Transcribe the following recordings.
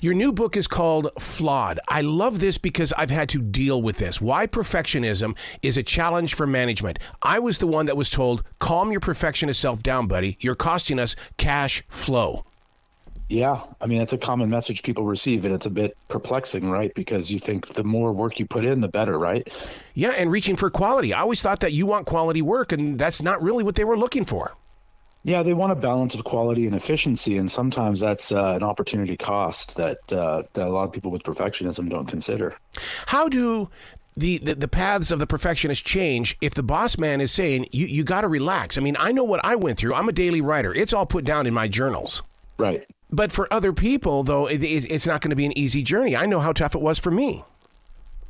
Your new book is called Flawed. I love this because I've had to deal with this. Why perfectionism is a challenge for management. I was the one that was told, calm your perfectionist self down, buddy. You're costing us cash flow. Yeah, I mean, it's a common message people receive, and it's a bit perplexing, right? Because you think the more work you put in, the better, right? Yeah, and reaching for quality. I always thought that you want quality work, and that's not really what they were looking for. Yeah, they want a balance of quality and efficiency, and sometimes that's an opportunity cost that a lot of people with perfectionism don't consider. How do the paths of the perfectionist change if the boss man is saying, you got to relax? I mean, I know what I went through. I'm a daily writer. It's all put down in my journals. Right. But for other people, though, it's not going to be an easy journey. I know how tough it was for me.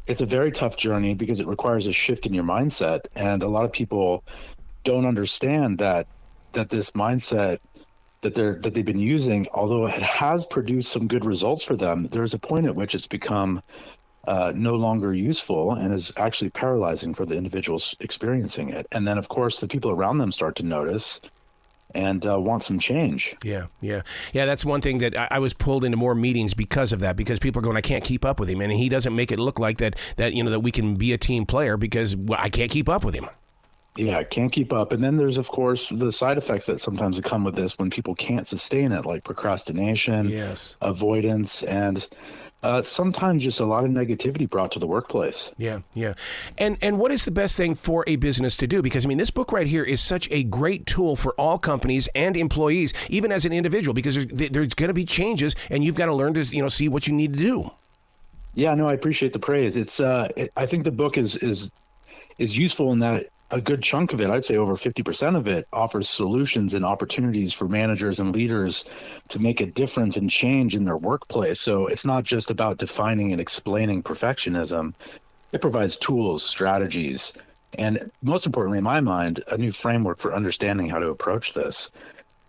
It's a very tough journey because it requires a shift in your mindset. And a lot of people don't understand that this mindset that they've been using, although it has produced some good results for them, there's a point at which it's become no longer useful and is actually paralyzing for the individuals experiencing it. And then, of course, the people around them start to notice and want some change. Yeah. That's one thing that I was pulled into more meetings because of that, because people are going, I can't keep up with him. And he doesn't make it look like that we can be a team player because I can't keep up with him. Yeah, can't keep up. And then there's, of course, the side effects that sometimes come with this when people can't sustain it, like procrastination, avoidance, and sometimes just a lot of negativity brought to the workplace. Yeah. And what is the best thing for a business to do? Because, I mean, this book right here is such a great tool for all companies and employees, even as an individual, because there's going to be changes and you've got to learn to, see what you need to do. Yeah, no, I appreciate the praise. It's I think the book is useful in that a good chunk of it, I'd say over 50% of it, offers solutions and opportunities for managers and leaders to make a difference and change in their workplace. So it's not just about defining and explaining perfectionism. It provides tools, strategies, and most importantly, in my mind, a new framework for understanding how to approach this.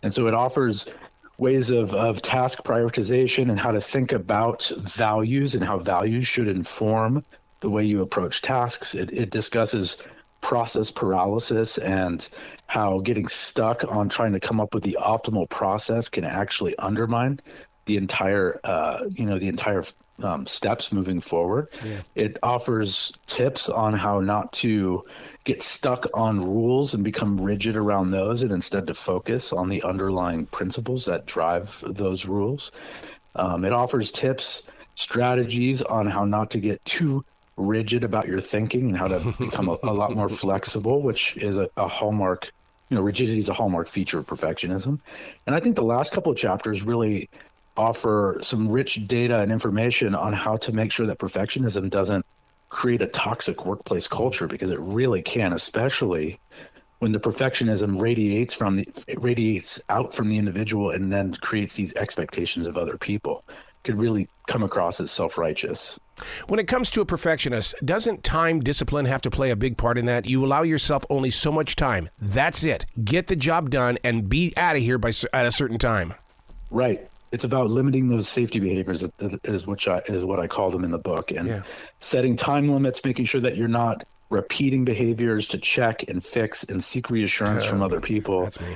And so it offers ways of task prioritization and how to think about values and how values should inform the way you approach tasks. It discusses process paralysis and how getting stuck on trying to come up with the optimal process can actually undermine the entire steps moving forward. Yeah. It offers tips on how not to get stuck on rules and become rigid around those, and instead to focus on the underlying principles that drive those rules. It offers tips, strategies on how not to get too rigid about your thinking and how to become a lot more flexible, which is a hallmark. Rigidity is a hallmark feature of perfectionism. And I think the last couple of chapters really offer some rich data and information on how to make sure that perfectionism doesn't create a toxic workplace culture, because it really can, especially when the perfectionism radiates out from the individual and then creates these expectations of other people. It could really come across as self-righteous. When it comes to a perfectionist, doesn't time discipline have to play a big part in that? You allow yourself only so much time. That's it. Get the job done and be out of here at a certain time. Right. It's about limiting those safety behaviors, is what I call them in the book, and setting time limits, making sure that you're not repeating behaviors to check and fix and seek reassurance from other people. That's me.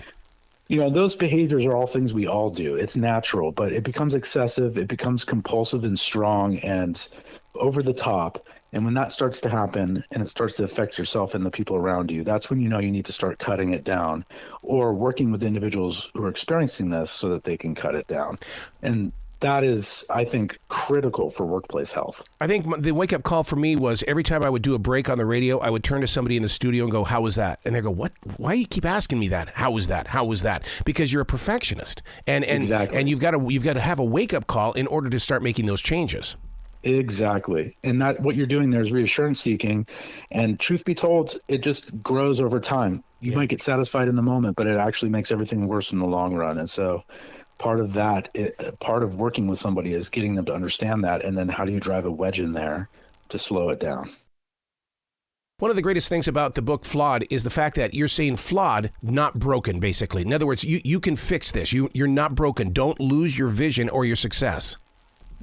Those behaviors are all things we all do. It's natural, but it becomes excessive. It becomes compulsive and strong and over the top. And when that starts to happen and it starts to affect yourself and the people around you, that's when you need to start cutting it down or working with individuals who are experiencing this so that they can cut it down. And that is, I think, critical for workplace health. I think the wake-up call for me was every time I would do a break on the radio, I would turn to somebody in the studio and go, how was that? And they go, what? Why do you keep asking me that? How was that? How was that? Because you're a perfectionist. And exactly. And you've got to have a wake-up call in order to start making those changes. Exactly. And that what you're doing there is reassurance-seeking. And truth be told, it just grows over time. You might get satisfied in the moment, but it actually makes everything worse in the long run. And so part of working with somebody is getting them to understand that. And then how do you drive a wedge in there to slow it down? One of the greatest things about the book Flawed is the fact that you're saying flawed, not broken, basically. In other words, you can fix this. You're not broken. Don't lose your vision or your success.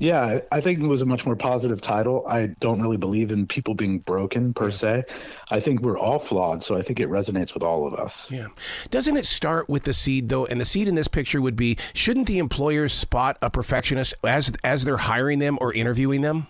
Yeah, I think it was a much more positive title. I don't really believe in people being broken per se. I think we're all flawed, so I think it resonates with all of us. Yeah. Doesn't it start with the seed, though? And the seed in this picture would be, shouldn't the employers spot a perfectionist as they're hiring them or interviewing them?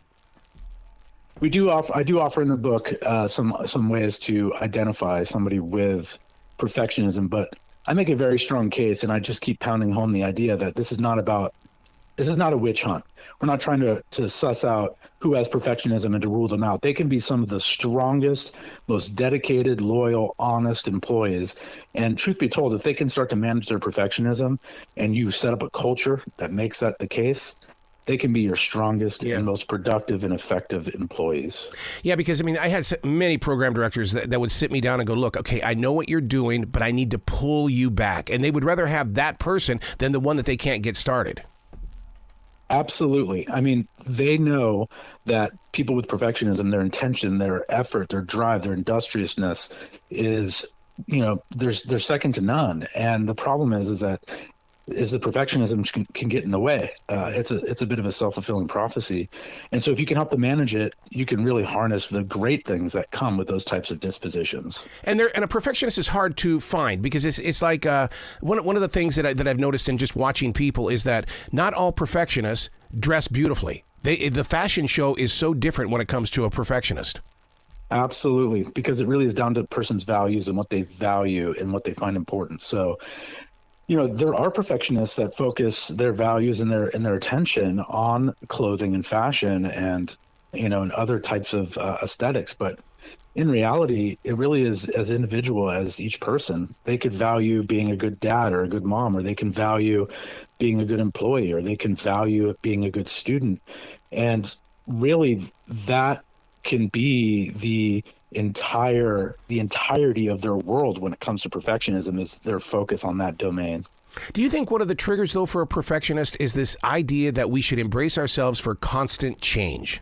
I do offer in the book some ways to identify somebody with perfectionism, but I make a very strong case, and I just keep pounding home the idea that this is not a witch hunt. We're not trying to suss out who has perfectionism and to rule them out. They can be some of the strongest, most dedicated, loyal, honest employees. And truth be told, if they can start to manage their perfectionism and you set up a culture that makes that the case, they can be your strongest and most productive and effective employees. Yeah, because, I mean, I had many program directors that would sit me down and go, look, okay, I know what you're doing, but I need to pull you back. And they would rather have that person than the one that they can't get started. Absolutely. I mean, they know that people with perfectionism, their intention, their effort, their drive, their industriousness is, they're second to none. And the problem is that the perfectionism can get in the way. It's a bit of a self-fulfilling prophecy. And so if you can help them manage it, you can really harness the great things that come with those types of dispositions. And a perfectionist is hard to find because it's like one of the things that I've noticed in just watching people is that not all perfectionists dress beautifully. The fashion show is so different when it comes to a perfectionist. Absolutely, because it really is down to the person's values and what they value and what they find important. So there are perfectionists that focus their values and their attention on clothing and fashion and, and other types of aesthetics. But in reality, it really is as individual as each person. They could value being a good dad or a good mom, or they can value being a good employee, or they can value being a good student. And really that can be the entirety of their world when it comes to perfectionism is their focus on that domain. Do you think one of the triggers, though, for a perfectionist is this idea that we should embrace ourselves for constant change?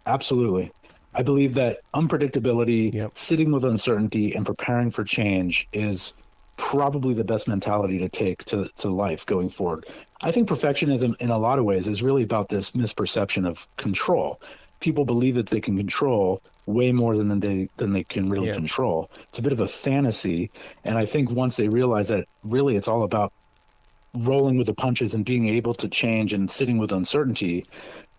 Absolutely. I believe that unpredictability, sitting with uncertainty, and preparing for change is probably the best mentality to take to life going forward. I think perfectionism in a lot of ways is really about this misperception of control. People believe that they can control way more than they can really control. It's a bit of a fantasy. And I think once they realize that really it's all about rolling with the punches and being able to change and sitting with uncertainty,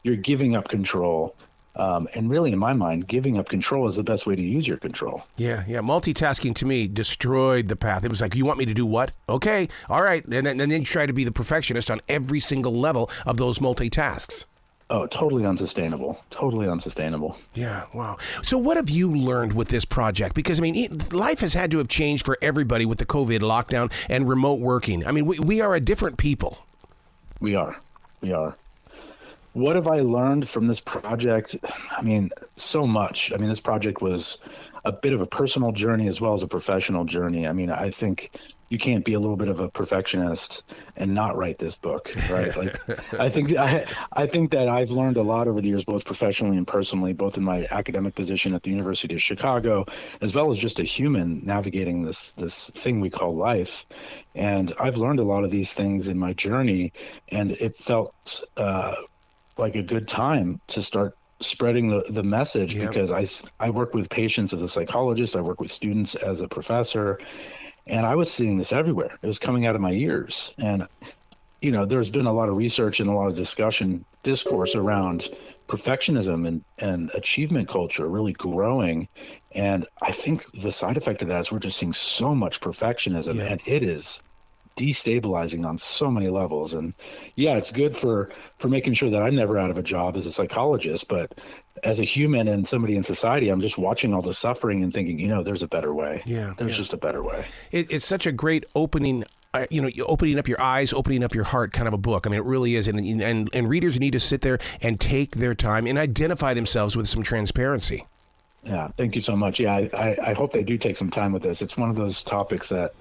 you're giving up control. And really, in my mind, giving up control is the best way to use your control. Yeah. Multitasking to me destroyed the path. It was like, you want me to do what? Okay. All right. And then you try to be the perfectionist on every single level of those multitasks. Oh, totally unsustainable. Totally unsustainable. Yeah, wow. So what have you learned with this project? Because, I mean, life has had to have changed for everybody with the COVID lockdown and remote working. I mean, we are a different people. We are. What have I learned from this project? I mean, so much. I mean, this project was a bit of a personal journey as well as a professional journey. I mean, I think you can't be a little bit of a perfectionist and not write this book, right? Like, I think that I've learned a lot over the years, both professionally and personally, both in my academic position at the University of Chicago, as well as just a human navigating this thing we call life. And I've learned a lot of these things in my journey, and it felt like a good time to start spreading the message because I work with patients as a psychologist, I work with students as a professor, and I was seeing this everywhere. It was coming out of my ears. And, there's been a lot of research and a lot of discourse around perfectionism and achievement culture really growing. And I think the side effect of that is we're just seeing so much perfectionism, and it is destabilizing on so many levels. And it's good for making sure that I'm never out of a job as a psychologist, but as a human and somebody in society, I'm just watching all the suffering and thinking, there's a better way. There's just a better way. It's such a great opening, opening up your eyes, opening up your heart kind of a book. I mean, it really is. And readers need to sit there and take their time and identify themselves with some transparency. Yeah. Thank you so much. Yeah. I hope they do take some time with this. It's one of those topics that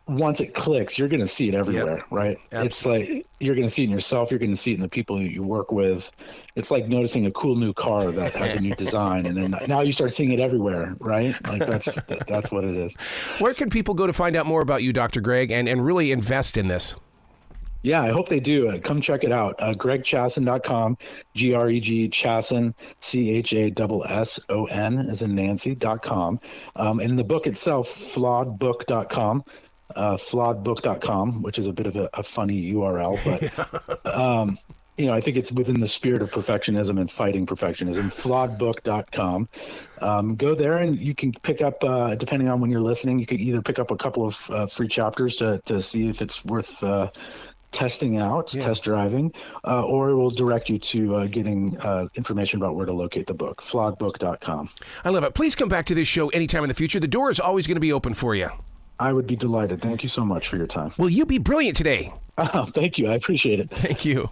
once it clicks, you're going to see it everywhere, right? Absolutely. It's like you're going to see it in yourself. You're going to see it in the people you work with. It's like noticing a cool new car that has a new design, and then now you start seeing it everywhere, right? Like that's what it is. Where can people go to find out more about you, Dr. Greg, and really invest in this? Yeah, I hope they do. Come check it out. GregChasson.com, Greg Chasson, Chasson as in Nancy.com. And the book itself, flawedbook.com, flawedbook.com, which is a bit of a funny URL, but I think it's within the spirit of perfectionism and fighting perfectionism. Flawedbook.com. Go there and you can pick up, depending on when you're listening, you can either pick up a couple of free chapters to see if it's worth testing out, test driving, or it will direct you to getting information about where to locate the book. Flawedbook.com. I love it. Please come back to this show anytime in the future. The door is always going to be open for you. I would be delighted. Thank you so much for your time. Will you be brilliant today? Oh, thank you. I appreciate it. Thank you.